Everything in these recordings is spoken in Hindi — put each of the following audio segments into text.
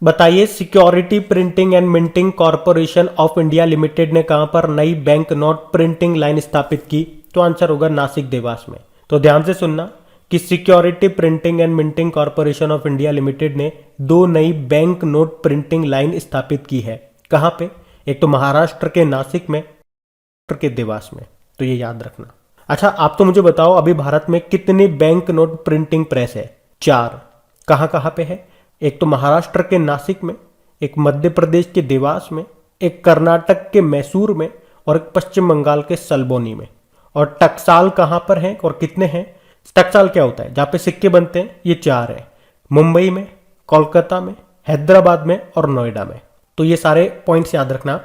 बताइए security printing and minting corporation of India limited ने कहां पर नई बैंक नोट प्रिंटिंग लाइन स्थापित की? तो आंसर होगा नासिक देवास में। तो ध्यान से सुनना कि security printing and minting corporation of India limited ने 2 नई बैंक नोट प्रिंटिंग लाइन स्थापित की है। कहां पे? एक तो महाराष्ट्र के नासिक में, के देवास में। तो ये याद रखना। अच्छा, आप तो मुझे बताओ अभी भारत में कितनी बैंक नोट प्रिंटिंग प्रेस है? 4। कहां कहां पे है? एक तो महाराष्ट्र के नासिक में, एक मध्य प्रदेश के देवास में, एक कर्नाटक के मैसूर में और एक पश्चिम बंगाल के सल्बोनी में। और टकसाल कहां पर है और कितने हैं? टकसाल क्या होता है? जहां पे सिक्के बनते हैं, ये 4 है। मुंबई में, कोलकाता में, हैदराबाद में और नोएडा में। तो ये सारे पॉइंट्स याद रखना।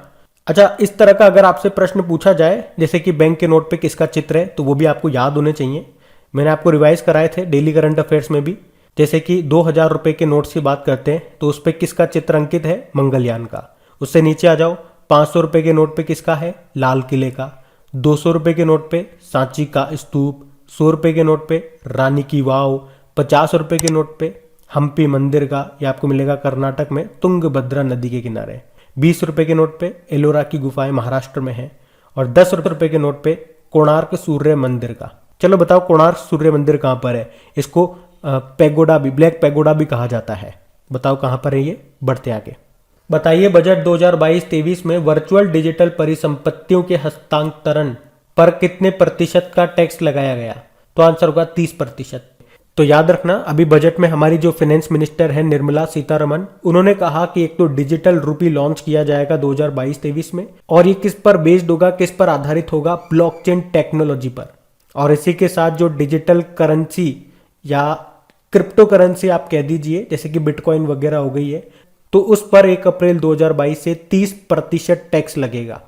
अच्छा, इस तरह का अगर आपसे प्रश्न पूछा जाए जैसे कि बैंक के नोट पे किसका चित्र है, तो वो भी आपको याद होने चाहिए। मैंने आपको रिवाइज कराए थे डेली करंट अफेयर्स में भी। जैसे कि 2000 रुपए के नोट्स की बात करते हैं तो उस पर किसका चित्र अंकित है? मंगलयान का। उससे नीचे आ जाओ, 500 रुपए के नोट पे किसका है? लाल किले का। 200 रुपए के नोट पे सांची का स्तूप। 100 रुपए के नोट पे रानी की वाव। 50 रुपए के नोट पे हम्पी मंदिर का, ये आपको मिलेगा कर्नाटक में तुंगभद्रा नदी के किनारे। 20 रुपए के नोट पे एलोरा की गुफाएं महाराष्ट्र में है। और 10 रुपए के नोट पे कोणार्क सूर्य मंदिर का। चलो बताओ कोणार्क सूर्य मंदिर कहां पर है? इसको पैगोडा भी, ब्लैक पैगोडा भी कहा जाता है। बताओ कहां पर है ये? बढ़ते आगे। बताइए बजट 2022-23 में वर्चुअल डिजिटल परिसंपत्तियों के हस्तांतरण पर कितने प्रतिशत का टैक्स लगाया गया? तो आंसर होगा 30%। तो याद रखना, अभी बजट में हमारी जो फाइनेंस मिनिस्टर है निर्मला सीतारमण, उन्होंने कहा कि एक तो डिजिटल रूपी लॉन्च किया जाएगा 2022-23 में। और ये किस पर बेस्ड होगा, किस पर आधारित होगा? ब्लॉकचेन टेक्नोलॉजी पर। और इसी के साथ जो डिजिटल करेंसी या क्रिप्टो करेंसी आप कह दीजिए, जैसे कि बिटकॉइन वगैरह हो गई है, तो उस पर 1 अप्रैल 2022 से 30% टैक्स लगेगा।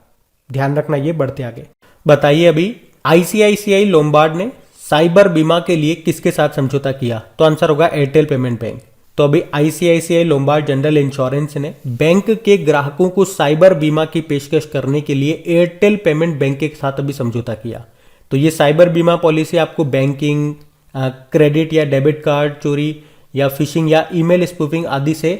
ध्यान रखना ये। बढ़ते आगे। बताइए अभी आईसीआईसीआई लोम्बार्ड ने साइबर बीमा के लिए किसके साथ समझौता किया? तो आंसर होगा एयरटेल पेमेंट बैंक। तो अभी आईसीआईसीआई लोम्बार्ड जनरल इंश्योरेंस ने बैंक के ग्राहकों को साइबर बीमा की पेशकश करने के लिए एयरटेल पेमेंट बैंक के साथ अभी समझौता किया। तो ये साइबर बीमा पॉलिसी आपको बैंकिंग, क्रेडिट या डेबिट कार्ड चोरी या फिशिंग या ईमेल स्पूफिंग आदि से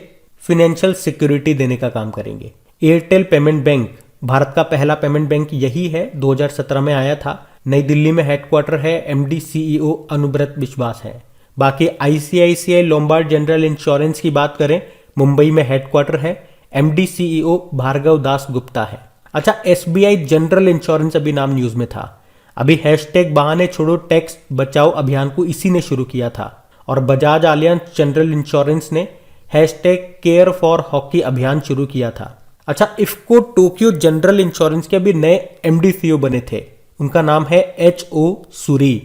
फाइनेंशियल सिक्योरिटी देने का काम करेंगे। एयरटेल पेमेंट बैंक भारत का पहला पेमेंट बैंक यही है, 2017 में आया था। नई दिल्ली में हेडक्वार्टर है। एमडी सीईओ अनुव्रत विश्वास है। बाकी आईसीआईसीआई लोम्बार्ड जनरल इंश्योरेंस की बात करें, मुंबई में हेडक्वार्टर है। एमडी सीईओ भार्गव दास गुप्ता है। अच्छा, एसबीआई जनरल इंश्योरेंस अभी नाम न्यूज में था। अभी हैशटैग बहाने छोड़ो टैक्स बचाओ अभियान को इसी ने शुरू किया था। और बजाज आलियांज जनरल इंश्योरेंस ने हैशटैग केयर फॉर हॉकी अभियान शुरू किया था। अच्छा, इफ्को टोक्यो जनरल इंश्योरेंस के अभी नए एमडी सीईओ बने थे। उनका नाम है एचओ सूरी।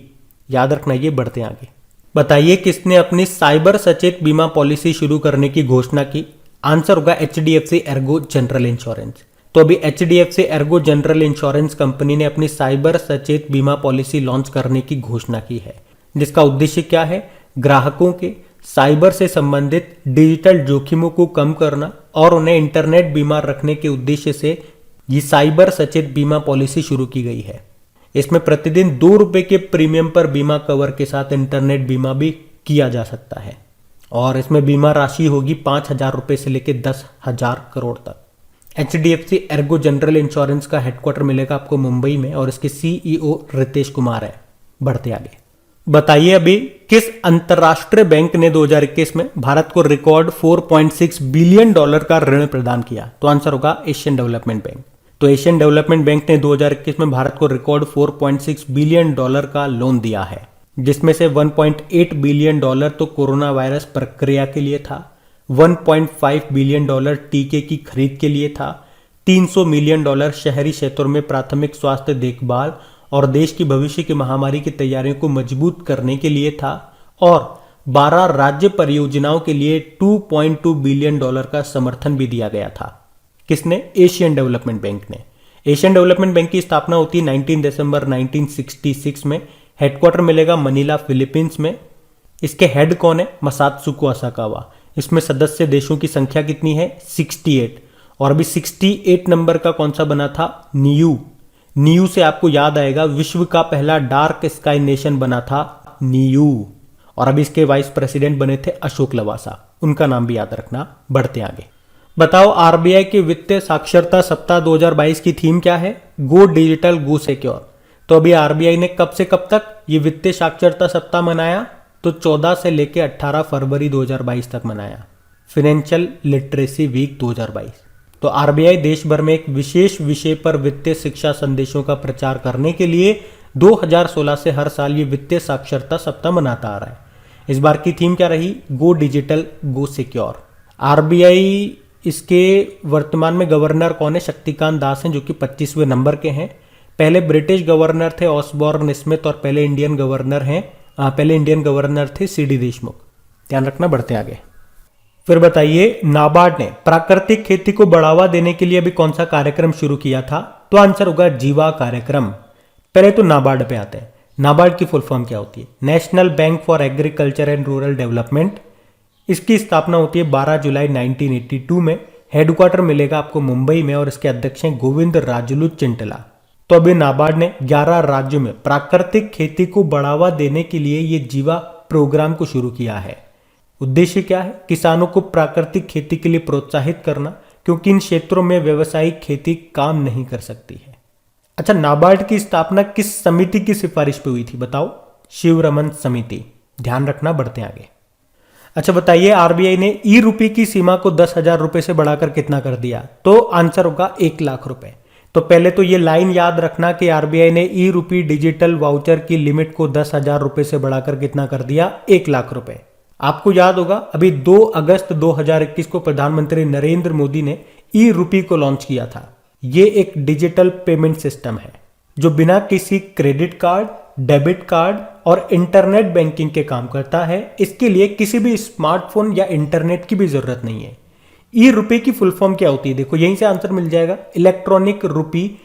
याद रखना ये। बढ़ते आगे। बताइए किसने अपनी साइबर सचेत बीमा पॉलिसी शुरू करने की घोषणा की? आंसर होगा एचडीएफसी एर्गो जनरल इंश्योरेंस। तो अभी HDFC Ergo general insurance company ने अपनी साइबर सचेत बीमा पॉलिसी लॉन्च करने की घोषणा की है, जिसका उद्देश्य क्या है? ग्राहकों के साइबर से संबंधित डिजिटल जोखिमों को कम करना और उन्हें इंटरनेट बीमा रखने के उद्देश्य से ये साइबर सचेत बीमा पॉलिसी शुरू की गई है। इसमें प्रतिदिन 2 रुपए के प्रीमियम पर बीमा कवर के साथ इंटरनेट बीमा भी किया जा सकता है। और इसमें बीमा राशि होगी 5,000 रुपए से लेकर 10,000 करोड़ तक। एचडीएफसी एर्गो जनरल इंश्योरेंस का हेडक्वार्टर मिलेगा आपको मुंबई में और इसके सीईओ रितेश कुमार है। बढ़ते आगे। बताइए अभी किस अंतरराष्ट्रीय बैंक ने 2021 में भारत को रिकॉर्ड $4.6 बिलियन का ऋण प्रदान किया? तो आंसर होगा एशियन डेवलपमेंट बैंक। तो एशियन डेवलपमेंट बैंक ने 2021 में भारत को रिकॉर्ड $4.6 बिलियन का लोन दिया है, जिसमें से $1.8 बिलियन तो कोरोना वायरस प्रक्रिया के लिए था, $1.5 बिलियन टीके की खरीद के लिए था, $300 मिलियन शहरी क्षेत्रों में प्राथमिक स्वास्थ्य देखभाल और देश की भविष्य की महामारी की तैयारियों को मजबूत करने के लिए था, और 12 राज्य परियोजनाओं के लिए $2.2 बिलियन का समर्थन भी दिया गया था। किसने? एशियन डेवलपमेंट बैंक ने। एशियन डेवलपमेंट बैंक की स्थापना होती है 19 दिसंबर 1966 में। हेडक्वार्टर मिलेगा मनीला फिलीपींस में। इसके हेड कौन है? मसात्सुको असाकावा। इसमें सदस्य देशों की संख्या कितनी है? 68। और अभी 68 नंबर का कौन सा बना था? नीयू। नीयू से आपको याद आएगा विश्व का पहला डार्क स्काई नेशन बना था नीयू। और अभी इसके वाइस प्रेसिडेंट बने थे अशोक लवासा, उनका नाम भी याद रखना। बढ़ते आगे। बताओ आरबीआई के वित्तीय साक्षरता सप्ताह 2022 की थीम क्या है? गो डिजिटल गो सिक्योर। तो अभी आरबीआई ने कब से कब तक ये वित्तीय साक्षरता सप्ताह मनाया? तो 14 से लेकर 18 फरवरी 2022 तक मनाया, फाइनेंशियल लिटरेसी वीक 2022। तो आरबीआई देश भर में एक विशेष विषय पर वित्तीय शिक्षा संदेशों का प्रचार करने के लिए 2016 से हर साल ये वित्तीय साक्षरता सप्ताह मनाता आ रहा है। इस बार की थीम क्या रही? गो डिजिटल गो सिक्योर। आरबीआई इसके वर्तमान में गवर्नर कौन है? शक्तिकांत दास हैं, जो कि 25वें नंबर के हैं। पहले ब्रिटिश गवर्नर थे ऑसबॉर्न स्मिथ, और पहले इंडियन गवर्नर थे सीडी देशमुख। ध्यान रखना। बढ़ते आगे। फिर बताइए नाबार्ड ने प्राकृतिक खेती को बढ़ावा देने के लिए अभी कौन सा कार्यक्रम शुरू किया था? तो आंसर होगा जीवा कार्यक्रम। पहले तो नाबार्ड पे आते हैं। नाबार्ड की फुल फॉर्म क्या होती है? National bank for agriculture and rural development. इसकी स्थापना होती है 12 जुलाई 1982 में। हेडक्वार्टर मिलेगा आपको मुंबई में, और इसके अध्यक्ष हैं गोविंद राजलू चिंटला। तो अभी नाबार्ड ने 11 राज्यों में प्राकृतिक खेती को बढ़ावा देने के लिए ये जीवा प्रोग्राम को शुरू किया है। उद्देश्य क्या है? किसानों को प्राकृतिक खेती के लिए प्रोत्साहित करना, क्योंकि इन क्षेत्रों में व्यावसायिक खेती काम नहीं कर सकती है। अच्छा, नाबार्ड की स्थापना किस समिति की सिफारिश पे हुई थी? बताओ। शिवरमन समिति। ध्यान रखना। बढ़ते आगे। अच्छा बताइए आरबीआई ने ई रूपी की सीमा को 10,000 रुपए से बढ़ाकर कितना कर दिया? तो आंसर होगा 1 लाख रुपए। तो पहले तो ये लाइन याद रखना कि आरबीआई ने ई रूपी डिजिटल वाउचर की लिमिट को 10,000 रुपए से बढ़ाकर कितना कर दिया? 1 लाख रुपए। आपको याद होगा अभी 2 अगस्त 2021 को प्रधानमंत्री नरेंद्र मोदी ने ई रूपी को लॉन्च किया था। ये एक डिजिटल पेमेंट सिस्टम है जो बिना किसी क्रेडिट कार्ड, डेबिट कार्ड और इंटरनेट बैंकिंग के काम करता है। इसके लिए किसी भी स्मार्टफोन या इंटरनेट की भी जरूरत नहीं है। ई रुपए की फुल फॉर्म क्या होती है? देखो यहीं से आंसर मिल जाएगा। इलेक्ट्रॉनिक रुपी,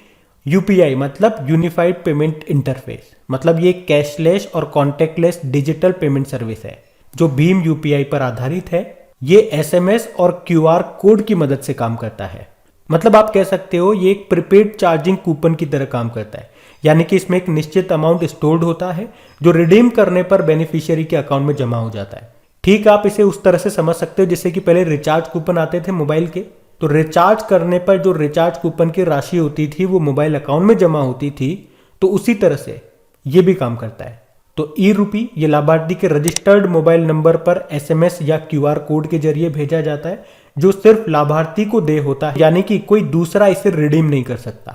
यूपीआई मतलब यूनिफाइड पेमेंट इंटरफेस। मतलब ये कैशलेस और कॉन्टेक्टलेस डिजिटल पेमेंट सर्विस है जो भीम यूपीआई पर आधारित है। ये एसएमएस और क्यूआर कोड की मदद से काम करता है। मतलब आप कह सकते हो ये एक प्रीपेड चार्जिंग कूपन की तरह काम करता है, यानी कि इसमें एक निश्चित अमाउंट स्टोर्ड होता है जो रिडीम करने पर बेनिफिशियरी के अकाउंट में जमा हो जाता है। ठीक, आप इसे उस तरह से समझ सकते हो जैसे कि पहले रिचार्ज कूपन आते थे मोबाइल के, तो रिचार्ज करने पर जो रिचार्ज कूपन की राशि होती थी वो मोबाइल अकाउंट में जमा होती थी, तो उसी तरह से ये भी काम करता है। तो ई रूपी ये लाभार्थी के रजिस्टर्ड मोबाइल नंबर पर एसएमएस या क्यूआर कोड के जरिए भेजा जाता है जो सिर्फ लाभार्थी को देय होता है, यानी कि कोई दूसरा इसे रिडीम नहीं कर सकता।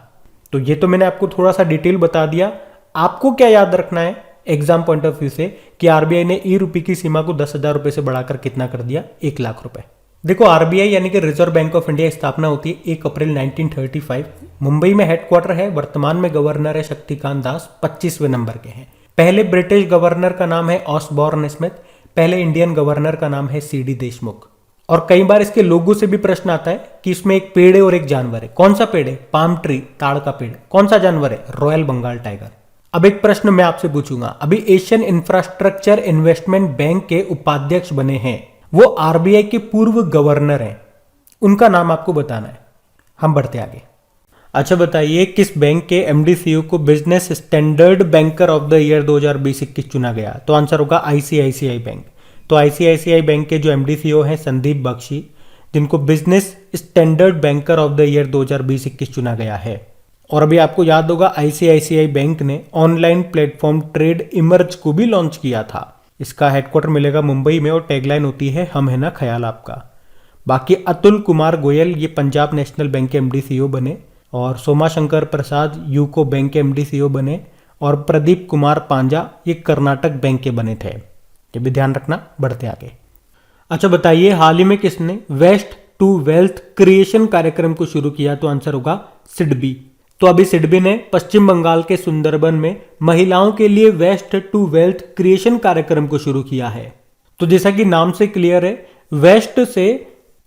तो ये तो मैंने आपको थोड़ा सा डिटेल बता दिया। आपको क्या याद रखना है एग्जाम पॉइंट ऑफ व्यू से कि आरबीआई ने ई रूपी की सीमा को 10,000 रुपए से बढ़ाकर कितना कर दिया? 1 लाख रुपए। देखो आरबीआई यानी कि रिजर्व बैंक ऑफ इंडिया स्थापना होती है 1 अप्रैल 1935। मुंबई में हेडक्वार्टर है। वर्तमान में गवर्नर है शक्तिकांत दास, 25वें नंबर के हैं। पहले ब्रिटिश गवर्नर का नाम है ऑसबॉर्न स्मिथ, पहले इंडियन गवर्नर का नाम है सीडी देशमुख। और कई बार इसके लोगो से भी प्रश्न आता है कि इसमें एक पेड़ है और एक जानवर है। कौन सा पेड़ है? पाम ट्री, ताड़ का पेड़। कौन सा जानवर है? Royal Bengal tiger. अब एक प्रश्न मैं आपसे पूछूंगा, अभी एशियन इंफ्रास्ट्रक्चर इन्वेस्टमेंट बैंक के उपाध्यक्ष बने हैं, वो आरबीआई के पूर्व गवर्नर हैं, उनका नाम आपको बताना है। हम बढ़ते आगे। अच्छा बताइए किस बैंक के एमडी सीईओ को business standard banker of the year 2020-21 चुना गया? तो आंसर होगा आईसीआईसीआई बैंक। तो आईसीआईसीआई बैंक के जो एमडी सीईओ हैं संदीप बख्शी, जिनको business standard banker of the year 2020-21 चुना गया है। और अभी आपको याद होगा आईसीआईसीआई बैंक ने ऑनलाइन प्लेटफॉर्म ट्रेड इमर्ज को भी लॉन्च किया था। इसका हेडक्वार्टर मिलेगा मुंबई में और टैगलाइन होती है हम है ना ख्याल आपका। बाकी अतुल कुमार गोयल ये पंजाब नेशनल बैंक के एमडी सीईओ बने, और सोमा शंकर प्रसाद यूको बैंक के एमडी सीईओ बने, और प्रदीप कुमार पांजा ये कर्नाटक बैंक के बने थे। ये भी ध्यान रखना। बढ़ते आगे। अच्छा बताइए हाल ही में किसने वेस्ट टू वेल्थ क्रिएशन कार्यक्रम को शुरू किया? तो आंसर होगा सिडबी। तो अभी सिडबी ने पश्चिम बंगाल के सुंदरबन में महिलाओं के लिए वेस्ट टू वेल्थ क्रिएशन कार्यक्रम को शुरू किया है। तो जैसा कि नाम से क्लियर है, वेस्ट से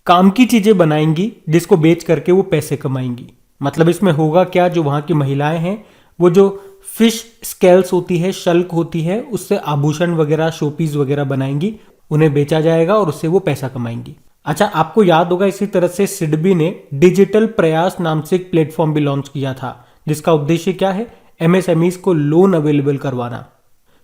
काम की चीजें बनाएंगी जिसको बेच करके वो पैसे कमाएंगी। मतलब इसमें होगा क्या, जो वहां की महिलाएं हैं वो जो फिश स्केल्स होती है, शल्क होती है, उससे आभूषण वगैरह, शोपीस वगैरह बनाएंगी, उन्हें बेचा जाएगा और उससे वो पैसा कमाएंगी। अच्छा आपको याद होगा इसी तरह से सिडबी ने डिजिटल प्रयास नाम से एक प्लेटफॉर्म भी लॉन्च किया था, जिसका उद्देश्य क्या है? एमएसएमईज को लोन अवेलेबल करवाना।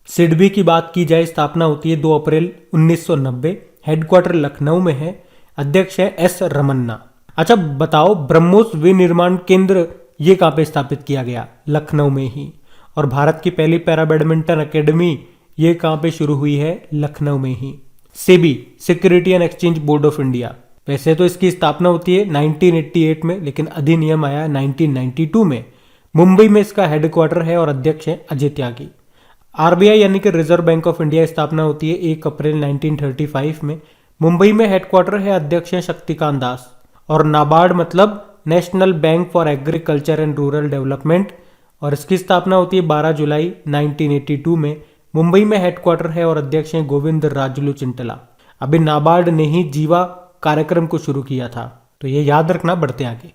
सिडबी की बात की जाए, स्थापना होती है 2 अप्रैल 1990, हेडक्वार्टर लखनऊ में है, अध्यक्ष है एस रमन्ना। अच्छा बताओ, ब्रह्मोस विनिर्माण केंद्र ये कहाँ पे स्थापित किया गया? लखनऊ में ही। और भारत की पहली पैरा बैडमिंटन अकेडमी ये कहाँ पे शुरू हुई है? लखनऊ में ही। SEBI, security and exchange board of India, वैसे तो इसकी स्थापना होती है 1988 में, लेकिन अधिनियम आया 1992 में। मुंबई में इसका हेडक्वार्टर है और अध्यक्ष है अजय त्यागी। आरबीआई यानी कि रिजर्व बैंक ऑफ इंडिया, स्थापना होती है 1 अप्रैल 1935 में। मुंबई में हेडक्वार्टर है, अध्यक्ष है शक्तिकांत दास। और नाबार्ड मतलब national bank for agriculture and rural development, और इसकी स्थापना होती है 12 जुलाई 1982 में। मुंबई में हेडक्वार्टर है और अध्यक्ष हैं गोविंद राजुलू चिंटला। अभी नाबार्ड ने ही जीवा कार्यक्रम को शुरू किया था, तो ये याद रखना। बढ़ते आगे।